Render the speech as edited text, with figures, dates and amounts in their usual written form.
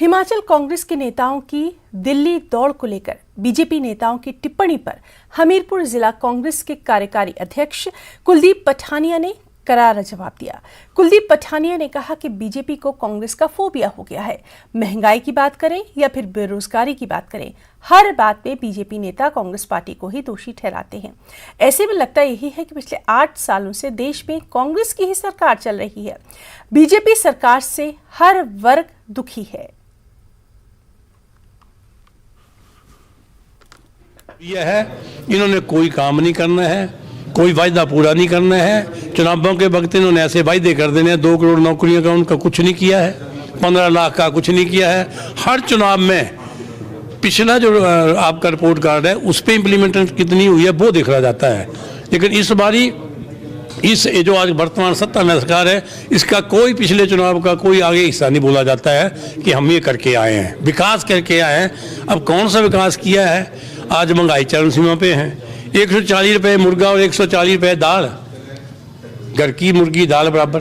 हिमाचल कांग्रेस के नेताओं की दिल्ली दौड़ को लेकर बीजेपी नेताओं की टिप्पणी पर हमीरपुर जिला कांग्रेस के कार्यकारी अध्यक्ष कुलदीप पठानिया ने करारा जवाब दिया। कुलदीप पठानिया ने कहा कि बीजेपी को कांग्रेस का फोबिया हो गया है। महंगाई की बात करें या फिर बेरोजगारी की बात करें, हर बात में बीजेपी नेता कांग्रेस पार्टी को ही दोषी ठहराते हैं। ऐसे में लगता यही है कि पिछले 8 सालों से देश में कांग्रेस की ही सरकार चल रही है। बीजेपी सरकार से हर वर्ग दुखी है। यह है, इन्होंने कोई काम नहीं करना है, कोई वायदा पूरा नहीं करना है। चुनावों के वक्त इन्होंने ऐसे वायदे कर देने हैं। 2 करोड़ नौकरियों का उनका कुछ नहीं किया है, 15 लाख का कुछ नहीं किया है। हर चुनाव में पिछला जो आपका रिपोर्ट कार्ड है उस पर इम्प्लीमेंटेशन कितनी हुई है वो दिखा जाता है। लेकिन इस बारी इस जो आज वर्तमान सत्ता में सरकार है, इसका कोई पिछले चुनाव का कोई आगे हिस्सा नहीं बोला जाता है कि हम ये करके आए हैं, विकास करके आए हैं। अब कौन सा विकास किया है? आज महंगाई चरम सीमा पे है। 140 रुपये मुर्गा और 140 रुपये दाल, घर की मुर्गी दाल बराबर।